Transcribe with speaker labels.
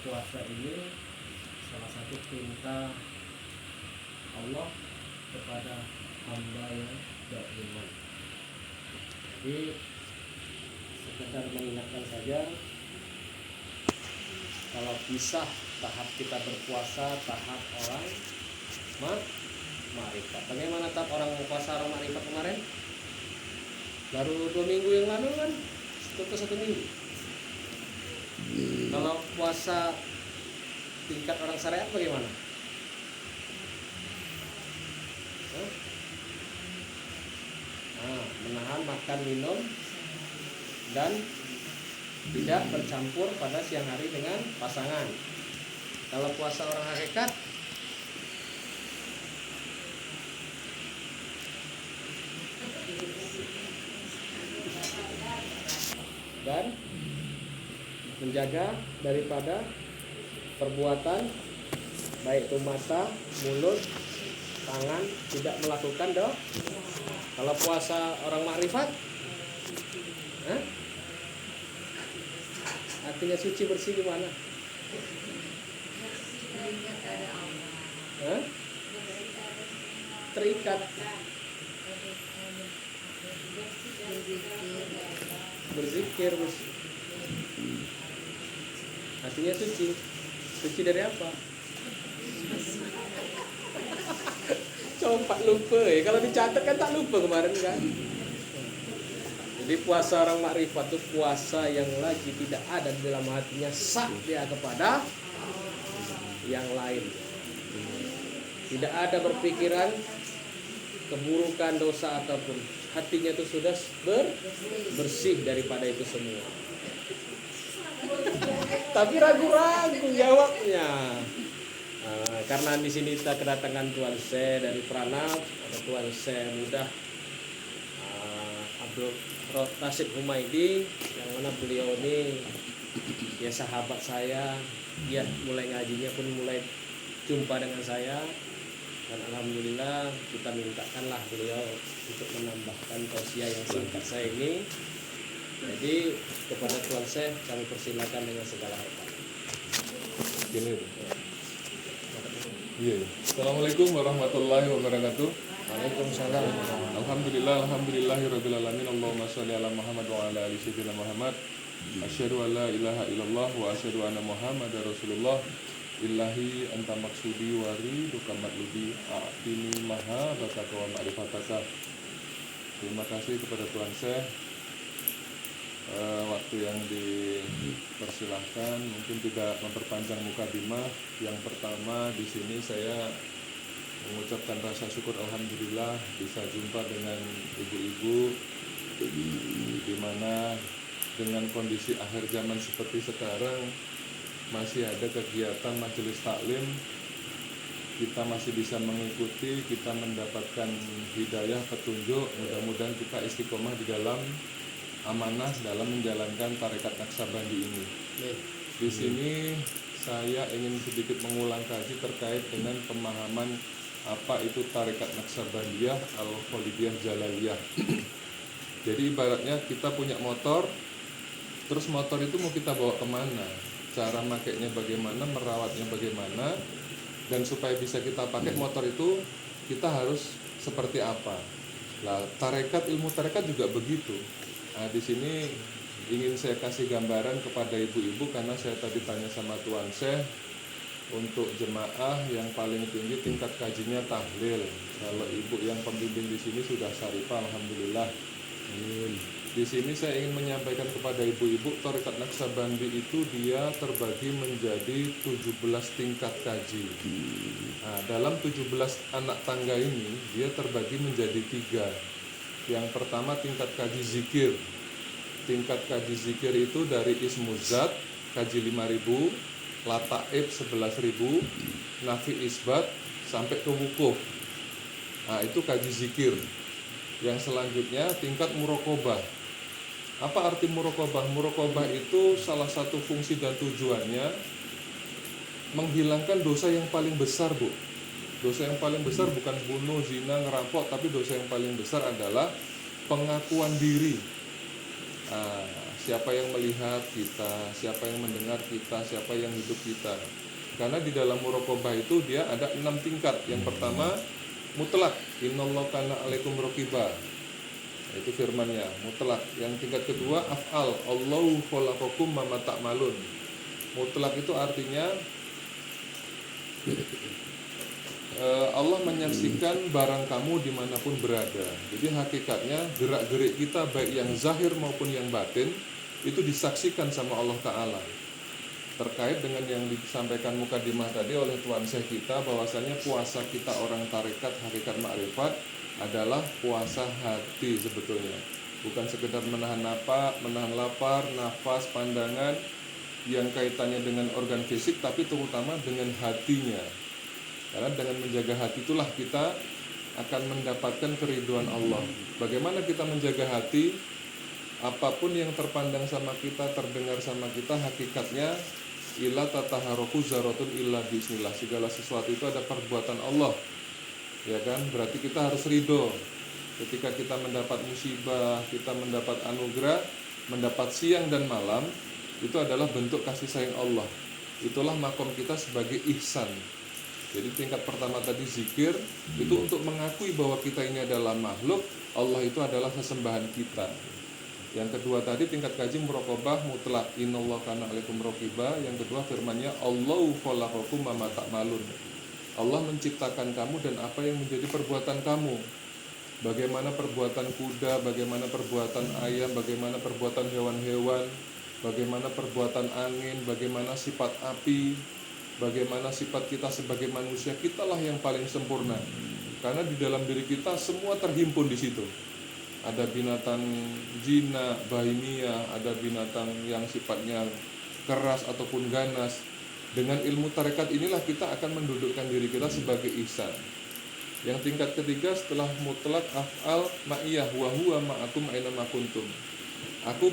Speaker 1: puasa ini salah satu perintah Allah kepada hamba yang beriman. Jadi sekedar mengingatkan saja, kalau bisa tahap kita berpuasa tahap orang ma'rifat. Bagaimana tahap orang puasa orang ma'rifat kemarin? Baru 2 minggu yang lalu kan? Satu minggu. Kalau puasa tingkat orang syariat bagaimana? Menahan makan minum dan tidak bercampur pada siang hari dengan pasangan. Kalau puasa orang hakikat, dan menjaga daripada perbuatan baik itu mata, mulut, tangan tidak melakukan dosa. Kalau puasa orang makrifat, artinya suci bersih gimana? Terikat, berzikir, artinya suci. Suci dari apa? Coba lupa ya. Kalau dicatat kan tak lupa kemarin kan. Jadi puasa orang makrifat itu puasa yang lagi tidak ada di dalam hatinya sak dia kepada yang lain. Tidak ada berpikiran keburukan, dosa ataupun, hatinya itu sudah bersih daripada itu semua. Tapi ragu-ragu jawabnya. Karena di sini kita kedatangan Tuan Syekh dari Pranab, ada Tuan Syekh muda Abdul Rasid Humaidi, yang mana beliau ini ya sahabat saya, dia mulai ngajinya pun mulai jumpa dengan saya, dan alhamdulillah kita mintakanlah beliau untuk menambahkan tausiah yang singkat saya ini. Jadi kepada Tuan Syekh kami persilakan dengan segala hormat.
Speaker 2: Gini. Iya. Assalamualaikum warahmatullahi wabarakatuh.
Speaker 1: Waalaikumsalam.
Speaker 2: Alhamdulillahirabbil alamin. Allahumma shalli ala Muhammad wa ala ali sayyidina Muhammad. Asyhadu an la ilaha illallah wa asyhadu anna Muhammadar Rasulullah. Illahi anta maksudi wari dukamat ludi a'tini maha bataka wa ma'rifataka. Terima kasih kepada Tuan Syekh. Waktu yang dipersilahkan, mungkin tidak memperpanjang mukadimah. Yang pertama di sini saya mengucapkan rasa syukur alhamdulillah bisa jumpa dengan ibu-ibu, di mana dengan kondisi akhir zaman seperti sekarang masih ada kegiatan majelis taklim, kita masih bisa mengikuti, kita mendapatkan hidayah petunjuk. Mudah-mudahan kita istiqomah di dalam amanah dalam menjalankan tarekat Naqsabandi ini. Di sini saya ingin sedikit mengulang kaji terkait dengan pemahaman apa itu tarekat Naqsabandiyah Al-Khalidiyah Jalaliyah. Jadi ibaratnya kita punya motor, terus motor itu mau kita bawa kemana, cara makainya bagaimana, merawatnya bagaimana, dan supaya bisa kita pakai motor itu kita harus seperti apa. Nah, tarekat, ilmu tarekat juga begitu. Nah, di sini ingin saya kasih gambaran kepada ibu-ibu, karena saya tadi tanya sama Tuan Syekh, untuk jemaah yang paling tinggi tingkat kajinya tahlil. Kalau ibu yang pembimbing di sini sudah syarifah, alhamdulillah. Di sini saya ingin menyampaikan kepada ibu-ibu, tarekat Naqsabandi itu dia terbagi menjadi 17 tingkat kaji. Nah, dalam 17 anak tangga ini dia terbagi menjadi 3. Yang pertama tingkat kaji zikir. Tingkat kaji zikir itu dari Ismuzat kaji 5.000, Lataib 11.000, Nafi Isbat sampai ke Wukuf. Nah, itu kaji zikir. Yang selanjutnya tingkat muraqabah. Apa arti muraqabah? Muraqabah itu salah satu fungsi dan tujuannya menghilangkan dosa yang paling besar, Bu. Dosa yang paling besar bukan bunuh, zina, ngerampok, tapi dosa yang paling besar adalah pengakuan diri. siapa yang melihat kita, siapa yang mendengar kita, siapa yang hidup kita. Karena di dalam muraqabah itu dia ada 6 tingkat. Yang pertama mutlak, innallaha kana alaikum raqiba. Itu firmannya, mutlak. Yang tingkat kedua af'al, Allahu khalaqakum ma ta'malun. Mutlak itu artinya Allah menyaksikan barang kamu dimanapun berada. Jadi hakikatnya gerak-gerik kita baik yang zahir maupun yang batin itu disaksikan sama Allah Ta'ala. Terkait dengan yang disampaikan mukadimah tadi oleh Tuan Syekh kita, bahwasanya puasa kita orang tarekat hakikat ma'rifat adalah puasa hati sebetulnya. Bukan sekedar menahan lapar, nafas, pandangan yang kaitannya dengan organ fisik, tapi terutama dengan hatinya. Karena dengan menjaga hati itulah kita akan mendapatkan keriduan Allah. Bagaimana kita menjaga hati? Apapun yang terpandang sama kita, terdengar sama kita, hakikatnya illa tataharoku zarotun illa bismillah. Segala sesuatu itu ada perbuatan Allah, ya kan? Berarti kita harus ridho. Ketika kita mendapat musibah, kita mendapat anugerah, mendapat siang dan malam, itu adalah bentuk kasih sayang Allah. Itulah makom kita sebagai ihsan. Jadi tingkat pertama tadi zikir, itu untuk mengakui bahwa kita ini adalah makhluk, Allah itu adalah sesembahan kita. Yang kedua tadi tingkat kaji muraqabah mutlak, innallaha kana alaikum raqiba. Yang kedua firmannya Allahu khalaqakum ma ta'malun. Allah menciptakan kamu dan apa yang menjadi perbuatan kamu. Bagaimana perbuatan kuda, bagaimana perbuatan ayam, bagaimana perbuatan hewan-hewan, bagaimana perbuatan angin, bagaimana sifat api, bagaimana sifat kita sebagai manusia. Kitalah yang paling sempurna. Karena di dalam diri kita semua terhimpun di situ. Ada binatang jina, bahimia, ada binatang yang sifatnya keras ataupun ganas. Dengan ilmu tarekat inilah kita akan mendudukkan diri kita sebagai ihsan. Yang tingkat ketiga setelah mutlak af'al ma'iyah wa huwa ma'akum aina ma kuntum. Aku